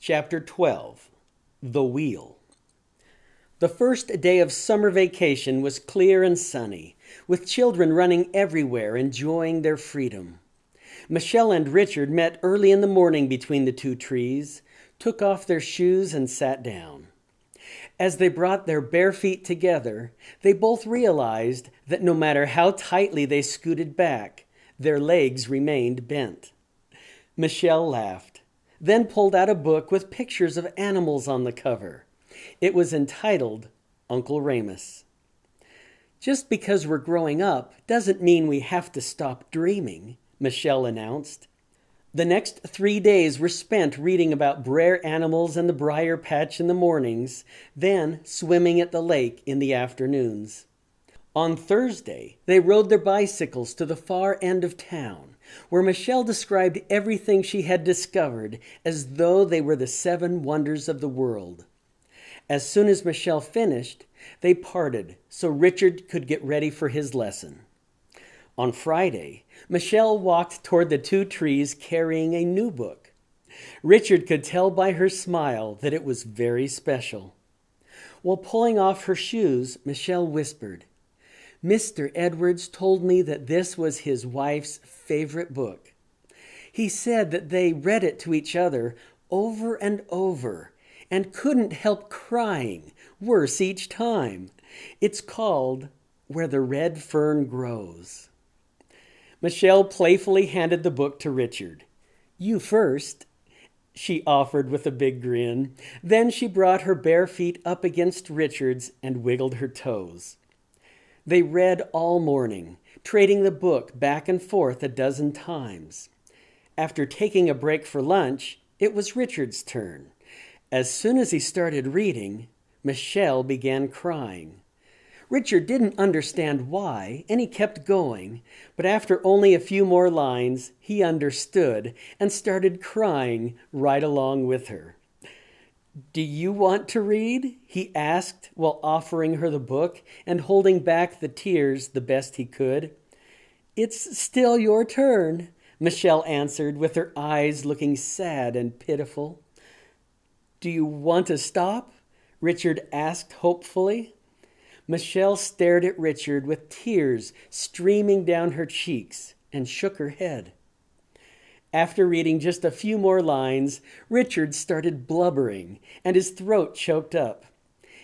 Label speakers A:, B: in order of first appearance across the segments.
A: Chapter 12. The Wheel. The first day of summer vacation was clear and sunny, with children running everywhere, enjoying their freedom. Michelle and Richard met early in the morning between the two trees, took off their shoes, and sat down. As they brought their bare feet together, they both realized that no matter how tightly they scooted back, their legs remained bent. Michelle laughed, then pulled out a book with pictures of animals on the cover. It was entitled Uncle Remus. "Just because we're growing up doesn't mean we have to stop dreaming," Michelle announced. The next 3 days were spent reading about Brer animals and the briar patch in the mornings, then swimming at the lake in the afternoons. On Thursday, they rode their bicycles to the far end of town, where Michelle described everything she had discovered as though they were the 7 wonders of the world. As soon as Michelle finished, they parted so Richard could get ready for his lesson. On Friday, Michelle walked toward the 2 trees carrying a new book. Richard could tell by her smile that it was very special. While pulling off her shoes, Michelle whispered, "Mr. Edwards told me that this was his wife's favorite book. He said that they read it to each other over and over and couldn't help crying, worse each time. It's called Where the Red Fern Grows." Michelle playfully handed the book to Richard. "You first," she offered with a big grin. Then she brought her bare feet up against Richard's and wiggled her toes. They read all morning, trading the book back and forth a dozen times. After taking a break for lunch, it was Richard's turn. As soon as he started reading, Michelle began crying. Richard didn't understand why, and he kept going, but after only a few more lines, he understood and started crying right along with her. "Do you want to read?" he asked while offering her the book and holding back the tears the best he could. "It's still your turn," Michelle answered with her eyes looking sad and pitiful. "Do you want to stop?" Richard asked hopefully. Michelle stared at Richard with tears streaming down her cheeks and shook her head. After reading just a few more lines, Richard started blubbering and his throat choked up.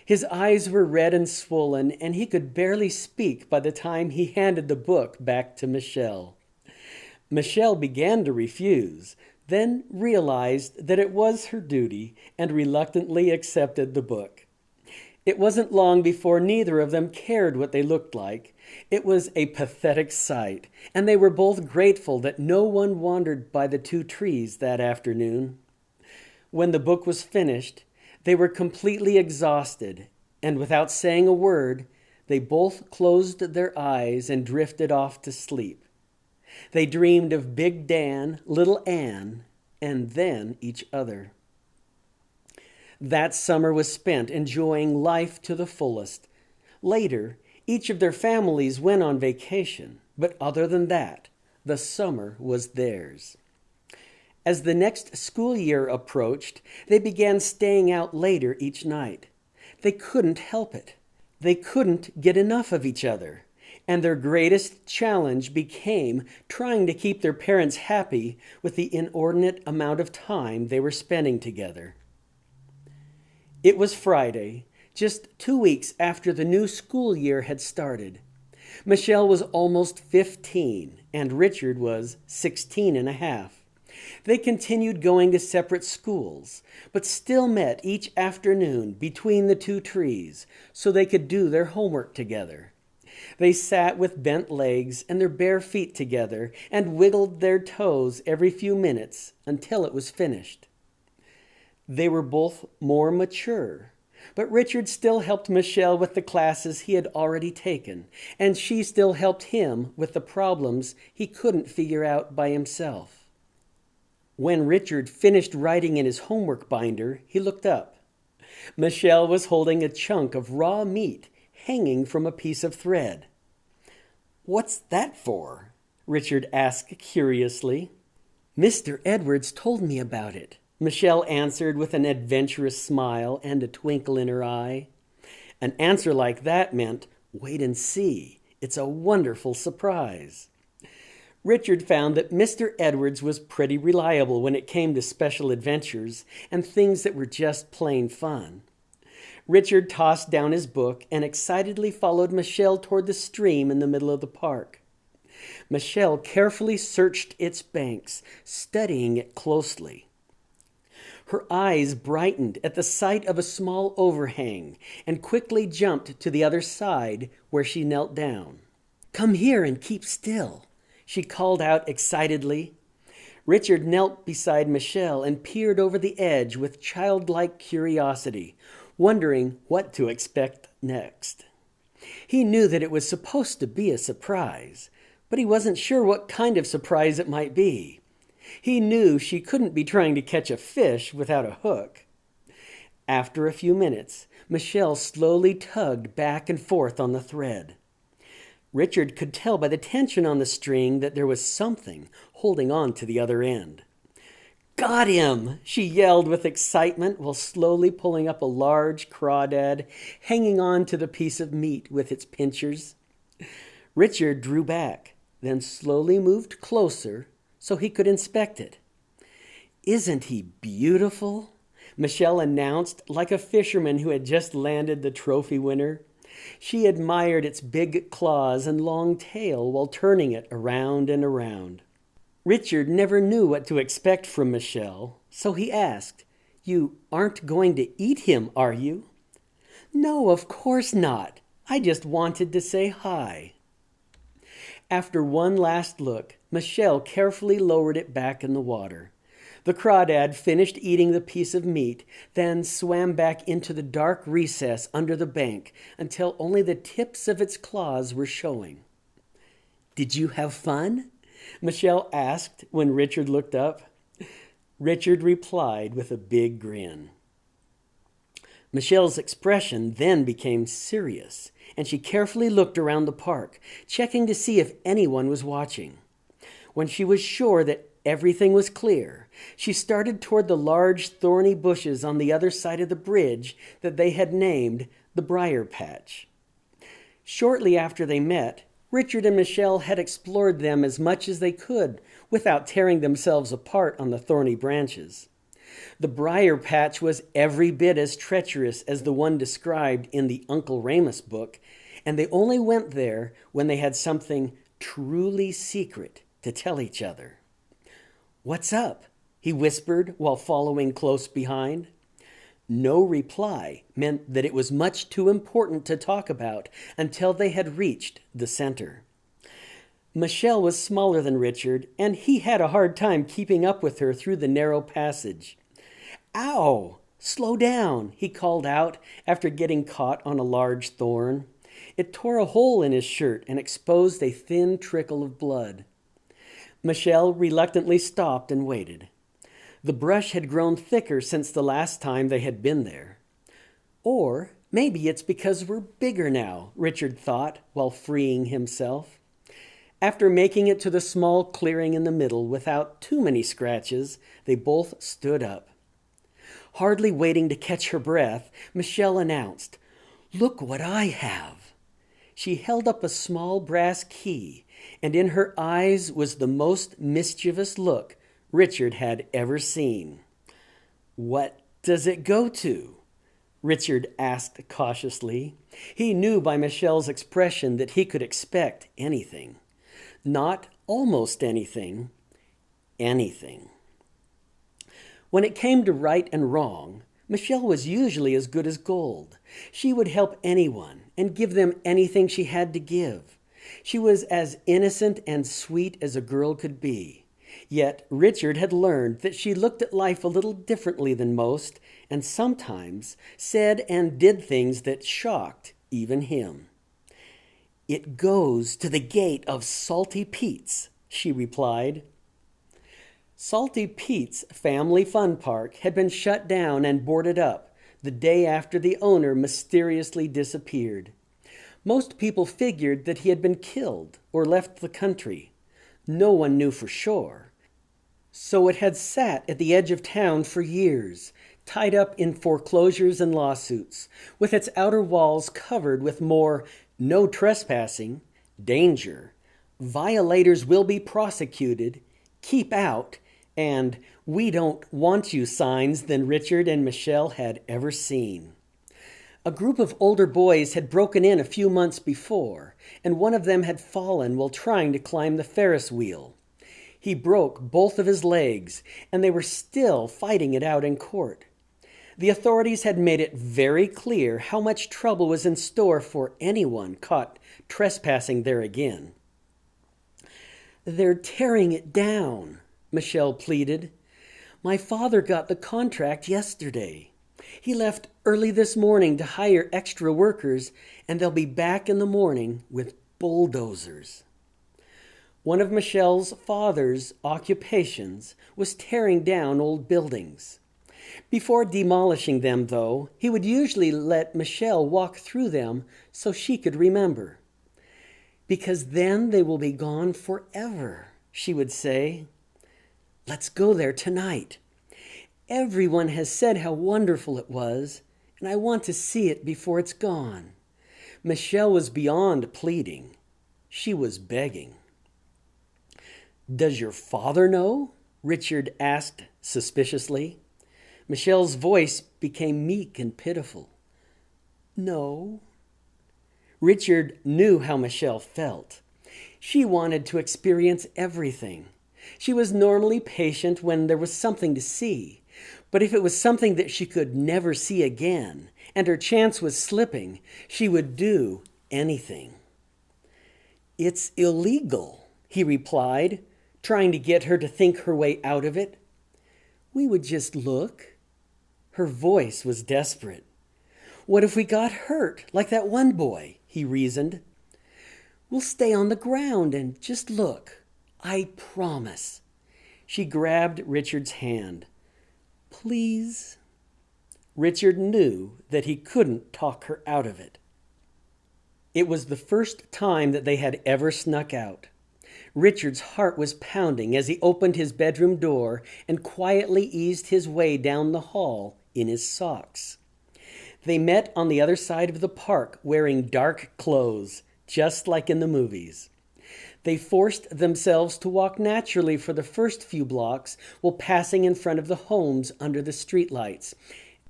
A: His eyes were red and swollen, and he could barely speak by the time he handed the book back to Michelle. Michelle began to refuse, then realized that it was her duty and reluctantly accepted the book. It wasn't long before neither of them cared what they looked like. It was a pathetic sight, and they were both grateful that no one wandered by the 2 trees that afternoon. When the book was finished, they were completely exhausted, and without saying a word, they both closed their eyes and drifted off to sleep. They dreamed of Big Dan, Little Ann, and then each other. That summer was spent enjoying life to the fullest. Later, each of their families went on vacation, but other than that, the summer was theirs. As the next school year approached, they began staying out later each night. They couldn't help it. They couldn't get enough of each other, and their greatest challenge became trying to keep their parents happy with the inordinate amount of time they were spending together. It was Friday, just 2 weeks after the new school year had started. Michelle was almost 15, and Richard was 16 and a half. They continued going to separate schools, but still met each afternoon between the 2 trees so they could do their homework together. They sat with bent legs and their bare feet together and wiggled their toes every few minutes until it was finished. They were both more mature, but Richard still helped Michelle with the classes he had already taken, and she still helped him with the problems he couldn't figure out by himself. When Richard finished writing in his homework binder, he looked up. Michelle was holding a chunk of raw meat hanging from a piece of thread. "What's that for?" Richard asked curiously. "Mr. Edwards told me about it," Michelle answered with an adventurous smile and a twinkle in her eye. An answer like that meant, wait and see. It's a wonderful surprise. Richard found that Mr. Edwards was pretty reliable when it came to special adventures and things that were just plain fun. Richard tossed down his book and excitedly followed Michelle toward the stream in the middle of the park. Michelle carefully searched its banks, studying it closely. Her eyes brightened at the sight of a small overhang and quickly jumped to the other side where she knelt down. "Come here and keep still," she called out excitedly. Richard knelt beside Michelle and peered over the edge with childlike curiosity, wondering what to expect next. He knew that it was supposed to be a surprise, but he wasn't sure what kind of surprise it might be. He knew she couldn't be trying to catch a fish without a hook. After a few minutes, Michelle slowly tugged back and forth on the thread. Richard could tell by the tension on the string that there was something holding on to the other end. "Got him!" she yelled with excitement while slowly pulling up a large crawdad hanging on to the piece of meat with its pincers. Richard drew back, then slowly moved closer so he could inspect it. "Isn't he beautiful?" Michelle announced like a fisherman who had just landed the trophy winner. She admired its big claws and long tail while turning it around and around. Richard never knew what to expect from Michelle, so he asked, "You aren't going to eat him, are you?" "No, of course not. I just wanted to say hi." After one last look, Michelle carefully lowered it back in the water. The crawdad finished eating the piece of meat, then swam back into the dark recess under the bank until only the tips of its claws were showing. "Did you have fun?" Michelle asked when Richard looked up. Richard replied with a big grin. Michelle's expression then became serious, and she carefully looked around the park, checking to see if anyone was watching. When she was sure that everything was clear, she started toward the large thorny bushes on the other side of the bridge that they had named the Briar Patch. Shortly after they met, Richard and Michelle had explored them as much as they could without tearing themselves apart on the thorny branches. The Briar Patch was every bit as treacherous as the one described in the Uncle Remus book, and they only went there when they had something truly secret to tell each other. "What's up?" he whispered while following close behind. No reply meant that it was much too important to talk about until they had reached the center. Michelle was smaller than Richard, and he had a hard time keeping up with her through the narrow passage. "Ow! Slow down," he called out after getting caught on a large thorn. It tore a hole in his shirt and exposed a thin trickle of blood. Michelle reluctantly stopped and waited. The brush had grown thicker since the last time they had been there. Or maybe it's because we're bigger now, Richard thought while freeing himself. After making it to the small clearing in the middle without too many scratches, they both stood up. Hardly waiting to catch her breath, Michelle announced, "Look what I have." She held up a small brass key, and in her eyes was the most mischievous look Richard had ever seen. "What does it go to?" Richard asked cautiously. He knew by Michelle's expression that he could expect anything. Not almost anything, anything. When it came to right and wrong, Michelle was usually as good as gold. She would help anyone and give them anything she had to give. She was as innocent and sweet as a girl could be. Yet Richard had learned that she looked at life a little differently than most, and sometimes said and did things that shocked even him. "It goes to the gate of Salty Pete's," she replied. Salty Pete's family fun park had been shut down and boarded up the day after the owner mysteriously disappeared. Most people figured that he had been killed or left the country. No one knew for sure. So it had sat at the edge of town for years, tied up in foreclosures and lawsuits, with its outer walls covered with more "no trespassing," "danger," "violators will be prosecuted," "keep out," and "we don't want you" signs than Richard and Michelle had ever seen. A group of older boys had broken in a few months before, and one of them had fallen while trying to climb the Ferris wheel. He broke both of his legs, and they were still fighting it out in court. The authorities had made it very clear how much trouble was in store for anyone caught trespassing there again. "They're tearing it down," Michelle pleaded. "My father got the contract yesterday. He left early this morning to hire extra workers, and they'll be back in the morning with bulldozers." One of Michelle's father's occupations was tearing down old buildings. Before demolishing them, though, he would usually let Michelle walk through them so she could remember. "Because then they will be gone forever," she would say. "Let's go there tonight. Everyone has said how wonderful it was, and I want to see it before it's gone." Michelle was beyond pleading. She was begging. "Does your father know?" Richard asked suspiciously. Michelle's voice became meek and pitiful. "No." Richard knew how Michelle felt. She wanted to experience everything. She was normally patient when there was something to see, but if it was something that she could never see again, and her chance was slipping, she would do anything. "It's illegal," he replied, trying to get her to think her way out of it. "We would just look." Her voice was desperate. "What if we got hurt, like that one boy?" he reasoned. "We'll stay on the ground and just look. I promise." She grabbed Richard's hand. "Please." Richard knew that he couldn't talk her out of it. It was the first time that they had ever snuck out. Richard's heart was pounding as he opened his bedroom door and quietly eased his way down the hall in his socks. They met on the other side of the park wearing dark clothes, just like in the movies. They forced themselves to walk naturally for the first few blocks while passing in front of the homes under the streetlights.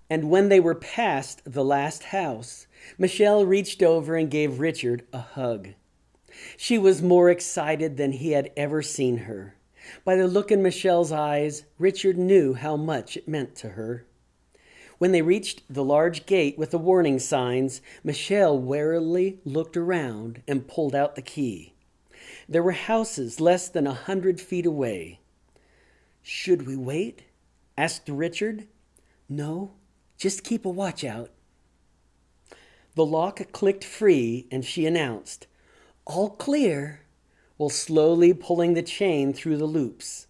A: And when they were past the last house, Michelle reached over and gave Richard a hug. She was more excited than he had ever seen her. By the look in Michelle's eyes, Richard knew how much it meant to her. When they reached the large gate with the warning signs, Michelle warily looked around and pulled out the key. There were houses less than 100 feet away. "Should we wait?" asked Richard. "No, just keep a watch out." The lock clicked free and she announced, "All clear," while slowly pulling the chain through the loops.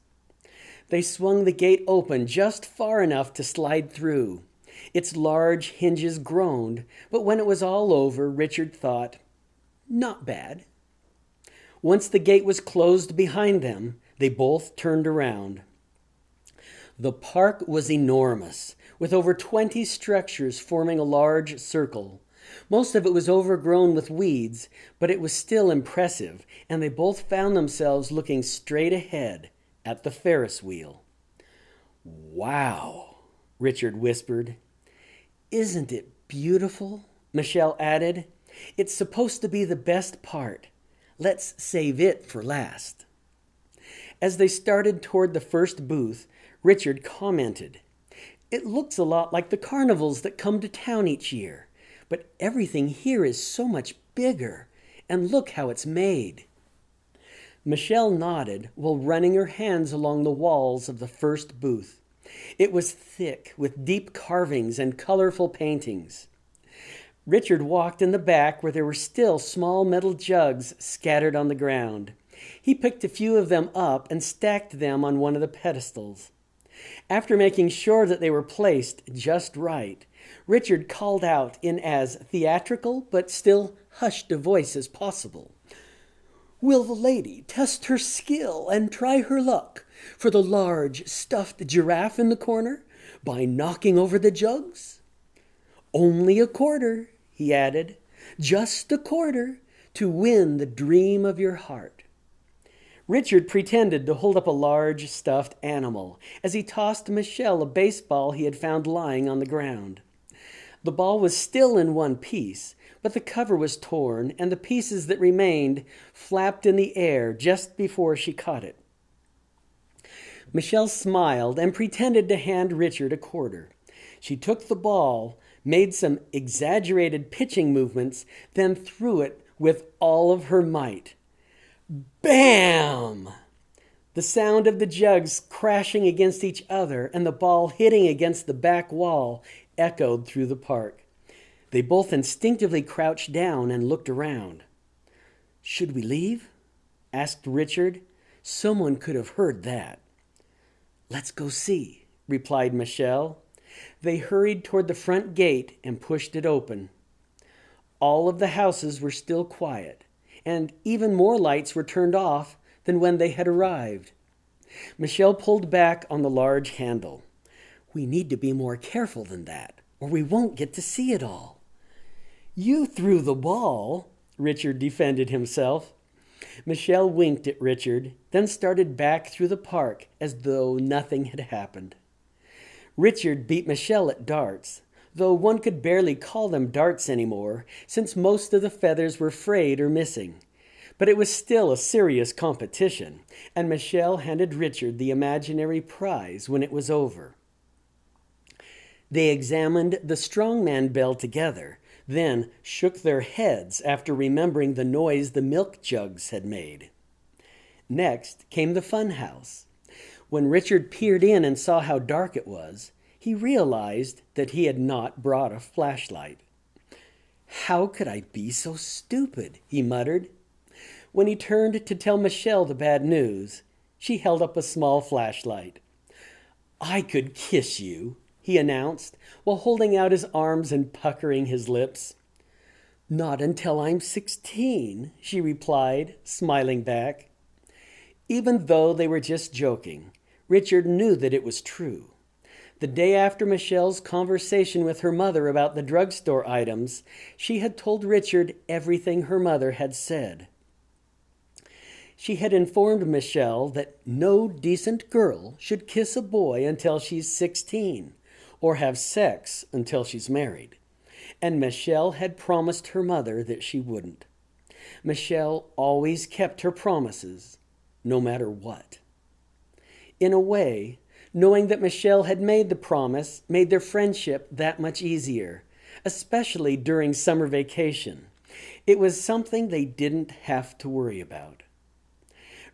A: They swung the gate open just far enough to slide through. Its large hinges groaned, but when it was all over, Richard thought, "Not bad." Once the gate was closed behind them, they both turned around. The park was enormous, with over 20 structures forming a large circle. Most of it was overgrown with weeds, but it was still impressive, and they both found themselves looking straight ahead at the Ferris wheel. "Wow," Richard whispered. "Isn't it beautiful?" Michelle added. "It's supposed to be the best part. Let's save it for last." As they started toward the first booth, Richard commented, "It looks a lot like the carnivals that come to town each year, but everything here is so much bigger, and look how it's made." Michelle nodded while running her hands along the walls of the first booth. It was thick with deep carvings and colorful paintings. Richard walked in the back where there were still small metal jugs scattered on the ground. He picked a few of them up and stacked them on one of the pedestals. After making sure that they were placed just right, Richard called out in as theatrical but still hushed a voice as possible, "Will the lady test her skill and try her luck For the large stuffed giraffe in the corner? By knocking over the jugs? Only a quarter, he added, just a quarter, to win the dream of your heart. Richard pretended to hold up a large stuffed animal as he tossed Michelle a baseball he had found lying on the ground. The ball was still in one piece, but the cover was torn and the pieces that remained flapped in the air just before she caught it. Michelle smiled and pretended to hand Richard a quarter. She took the ball, made some exaggerated pitching movements, then threw it with all of her might. Bam! The sound of the jugs crashing against each other and the ball hitting against the back wall echoed through the park. They both instinctively crouched down and looked around. "Should we leave?" asked Richard. Someone could have heard that. "Let's go see," replied Michelle. They hurried toward the front gate and pushed it open. All of the houses were still quiet, and even more lights were turned off than when they had arrived. Michelle pulled back on the large handle. "We need to be more careful than that, or we won't get to see it all." "You threw the ball," Richard defended himself. Michelle winked at Richard, then started back through the park as though nothing had happened. Richard beat Michelle at darts, though one could barely call them darts anymore, since most of the feathers were frayed or missing. But it was still a serious competition, and Michelle handed Richard the imaginary prize when it was over. They examined the strongman bell together, then shook their heads after remembering the noise the milk jugs had made. Next came the fun house. When Richard peered in and saw how dark it was, he realized that he had not brought a flashlight. "How could I be so stupid?" he muttered. When he turned to tell Michelle the bad news, she held up a small flashlight. "I could kiss you," he announced, while holding out his arms and puckering his lips. "Not until I'm 16, she replied, smiling back. Even though they were just joking, Richard knew that it was true. The day after Michelle's conversation with her mother about the drugstore items, she had told Richard everything her mother had said. She had informed Michelle that no decent girl should kiss a boy until she's 16, or have sex until she's married. And Michelle had promised her mother that she wouldn't. Michelle always kept her promises, no matter what. In a way, knowing that Michelle had made the promise made their friendship that much easier, especially during summer vacation. It was something they didn't have to worry about.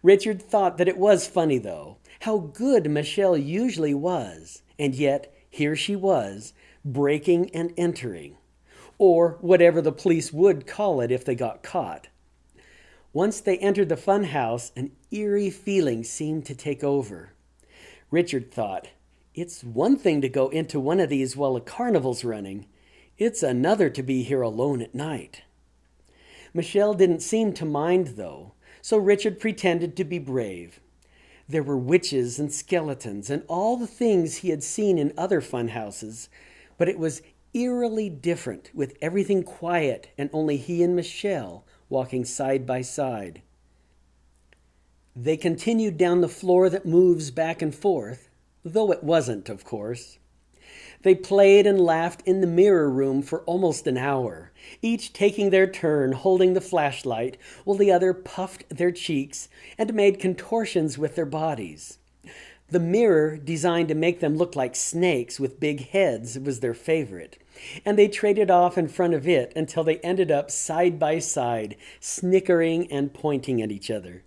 A: Richard thought that it was funny, though, how good Michelle usually was, and yet here she was, breaking and entering, or whatever the police would call it if they got caught. Once they entered the fun house, an eerie feeling seemed to take over. Richard thought, it's one thing to go into one of these while a carnival's running. It's another to be here alone at night. Michelle didn't seem to mind, though, so Richard pretended to be brave. There were witches and skeletons and all the things he had seen in other fun houses, but it was eerily different with everything quiet and only he and Michelle walking side by side. They continued down the floor that moves back and forth, though it wasn't, of course. They played and laughed in the mirror room for almost an hour, each taking their turn holding the flashlight while the other puffed their cheeks and made contortions with their bodies. The mirror, designed to make them look like snakes with big heads, was their favorite, and they traded off in front of it until they ended up side by side, snickering and pointing at each other.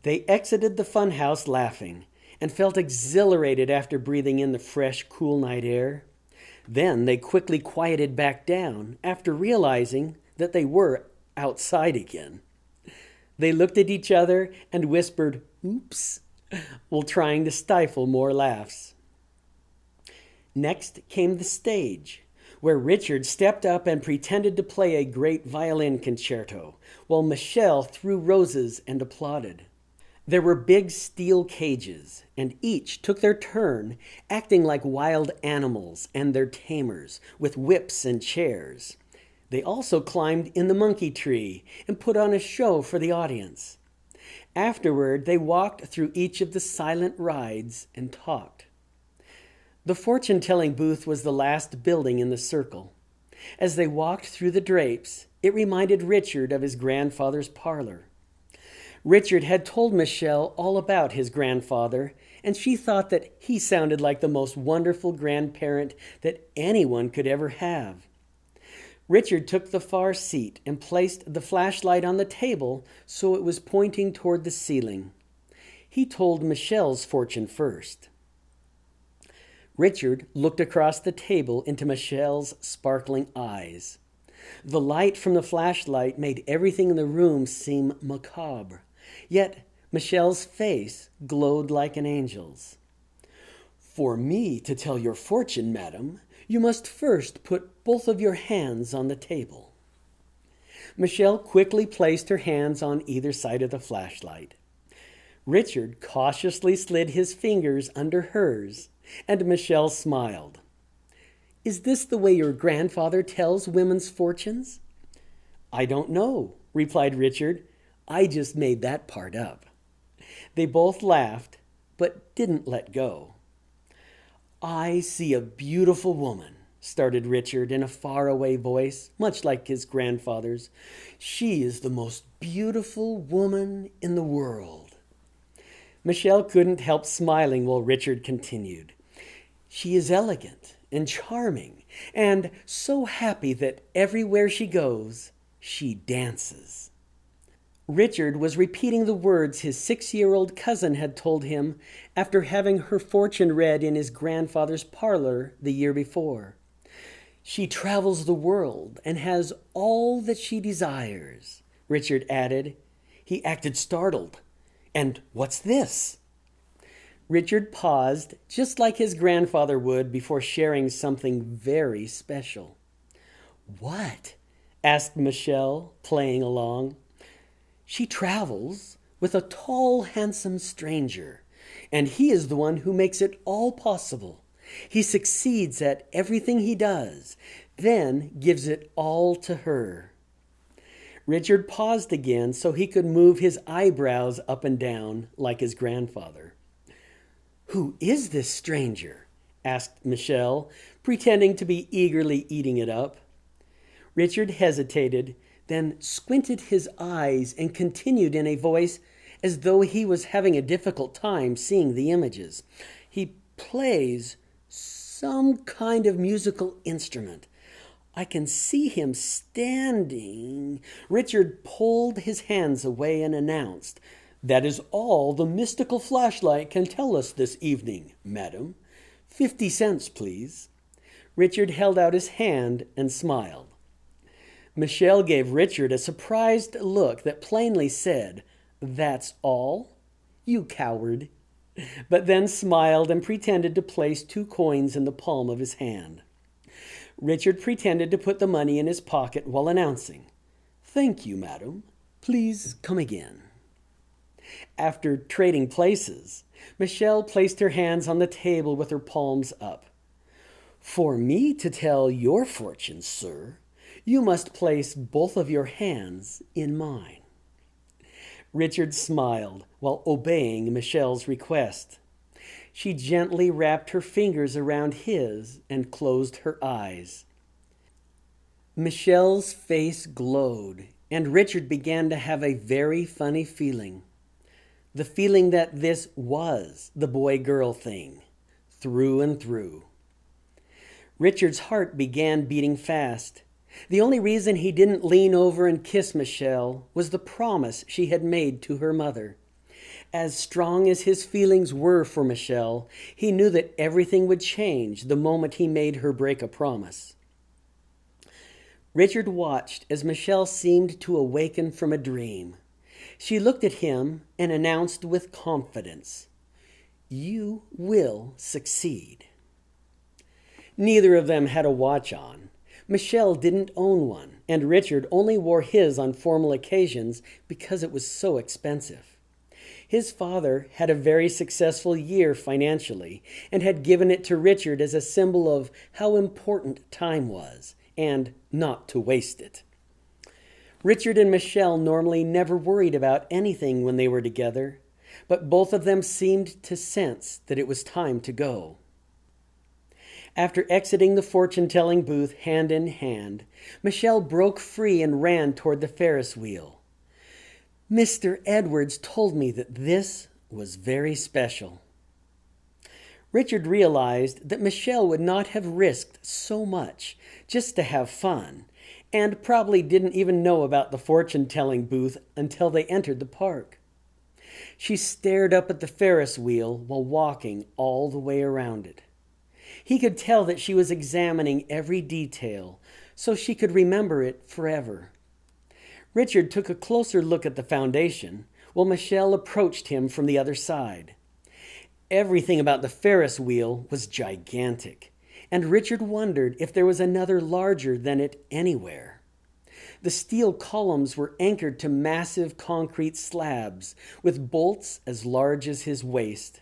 A: They exited the funhouse laughing and felt exhilarated after breathing in the fresh, cool night air. Then they quickly quieted back down after realizing that they were outside again. They looked at each other and whispered, "Oops," while trying to stifle more laughs. Next came the stage, where Richard stepped up and pretended to play a great violin concerto, while Michelle threw roses and applauded. There were big steel cages, and each took their turn, acting like wild animals and their tamers, with whips and chairs. They also climbed in the monkey tree and put on a show for the audience. Afterward, they walked through each of the silent rides and talked. The fortune-telling booth was the last building in the circle. As they walked through the drapes, it reminded Richard of his grandfather's parlor. Richard had told Michelle all about his grandfather, and she thought that he sounded like the most wonderful grandparent that anyone could ever have. Richard took the far seat and placed the flashlight on the table so it was pointing toward the ceiling. He told Michelle's fortune first. Richard looked across the table into Michelle's sparkling eyes. The light from the flashlight made everything in the room seem macabre. Yet Michelle's face glowed like an angel's. "For me to tell your fortune, madam, you must first put both of your hands on the table." Michelle quickly placed her hands on either side of the flashlight. Richard cautiously slid his fingers under hers, and Michelle smiled. "Is this the way your grandfather tells women's fortunes?" "I don't know," replied Richard. "I just made that part up." They both laughed, but didn't let go. "I see a beautiful woman," started Richard in a faraway voice, much like his grandfather's. "She is the most beautiful woman in the world." Michelle couldn't help smiling while Richard continued. "She is elegant and charming, and so happy that everywhere she goes, she dances." Richard was repeating the words his 6-year-old cousin had told him after having her fortune read in his grandfather's parlor the year before. "She travels the world and has all that she desires," Richard added. He acted startled. "And what's this?" Richard paused, just like his grandfather would before sharing something very special. "What?" asked Michelle, playing along. "She travels with a tall, handsome stranger, and he is the one who makes it all possible. He succeeds at everything he does, then gives it all to her." Richard paused again so he could move his eyebrows up and down like his grandfather. "Who is this stranger?" asked Michelle, pretending to be eagerly eating it up. Richard hesitated, then squinted his eyes and continued in a voice as though he was having a difficult time seeing the images. "He plays some kind of musical instrument. I can see him standing." Richard pulled his hands away and announced, "That is all the mystical flashlight can tell us this evening, madam. 50 cents, please." Richard held out his hand and smiled. Michelle gave Richard a surprised look that plainly said, "That's all? You coward," but then smiled and pretended to place 2 coins in the palm of his hand. Richard pretended to put the money in his pocket while announcing, "Thank you, madam. Please come again." After trading places, Michelle placed her hands on the table with her palms up. "For me to tell your fortune, sir, you must place both of your hands in mine." Richard smiled while obeying Michelle's request. She gently wrapped her fingers around his and closed her eyes. Michelle's face glowed, and Richard began to have a very funny feeling. The feeling that this was the boy-girl thing, through and through. Richard's heart began beating fast. The only reason he didn't lean over and kiss Michelle was the promise she had made to her mother. As strong as his feelings were for Michelle, he knew that everything would change the moment he made her break a promise. Richard watched as Michelle seemed to awaken from a dream. She looked at him and announced with confidence, "You will succeed." Neither of them had a watch on. Michelle didn't own one, and Richard only wore his on formal occasions because it was so expensive. His father had a very successful year financially and had given it to Richard as a symbol of how important time was and not to waste it. Richard and Michelle normally never worried about anything when they were together, but both of them seemed to sense that it was time to go. After exiting the fortune-telling booth hand in hand, Michelle broke free and ran toward the Ferris wheel. Mr. Edwards told me that this was very special. Richard realized that Michelle would not have risked so much just to have fun, and probably didn't even know about the fortune-telling booth until they entered the park. She stared up at the Ferris wheel while walking all the way around it. He could tell that she was examining every detail so she could remember it forever. Richard took a closer look at the foundation while Michelle approached him from the other side. Everything about the Ferris wheel was gigantic, and Richard wondered if there was another larger than it anywhere. The steel columns were anchored to massive concrete slabs with bolts as large as his waist.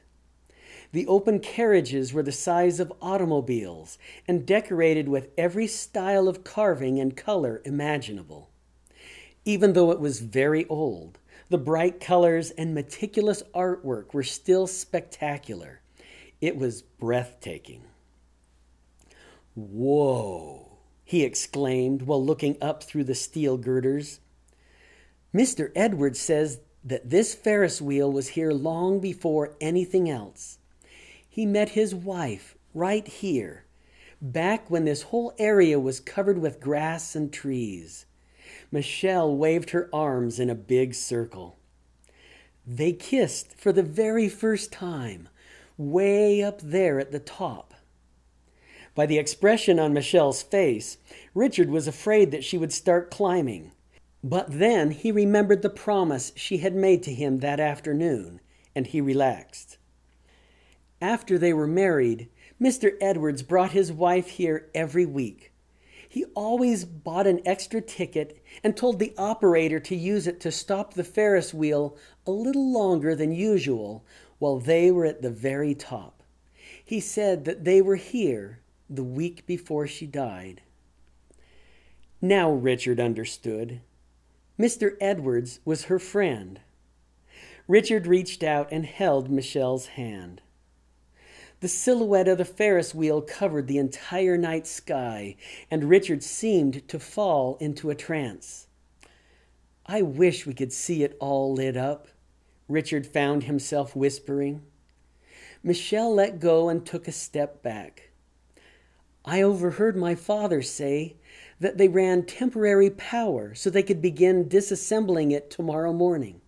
A: The open carriages were the size of automobiles and decorated with every style of carving and color imaginable. Even though it was very old, the bright colors and meticulous artwork were still spectacular. It was breathtaking. "Whoa!" he exclaimed while looking up through the steel girders. "Mr. Edwards says that this Ferris wheel was here long before anything else. He met his wife right here, back when this whole area was covered with grass and trees." Michelle waved her arms in a big circle. "They kissed for the very first time, way up there at the top." By the expression on Michelle's face, Richard was afraid that she would start climbing. But then he remembered the promise she had made to him that afternoon, and he relaxed. After they were married, Mr. Edwards brought his wife here every week. He always bought an extra ticket and told the operator to use it to stop the Ferris wheel a little longer than usual while they were at the very top. He said that they were here the week before she died. Now Richard understood. Mr. Edwards was her friend. Richard reached out and held Michelle's hand. The silhouette of the Ferris wheel covered the entire night sky, and Richard seemed to fall into a trance. "I wish we could see it all lit up," Richard found himself whispering. Michelle let go and took a step back. "I overheard my father say that they ran temporary power so they could begin disassembling it tomorrow morning."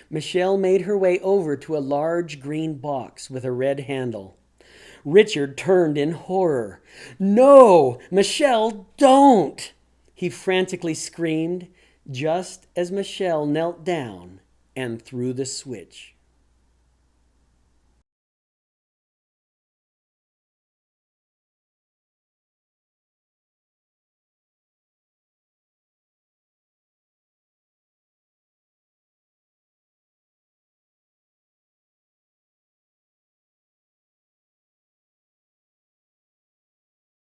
A: Michelle made her way over to a large green box with a red handle. Richard turned in horror. "No! Michelle, don't!" he frantically screamed, just as Michelle knelt down and threw the switch.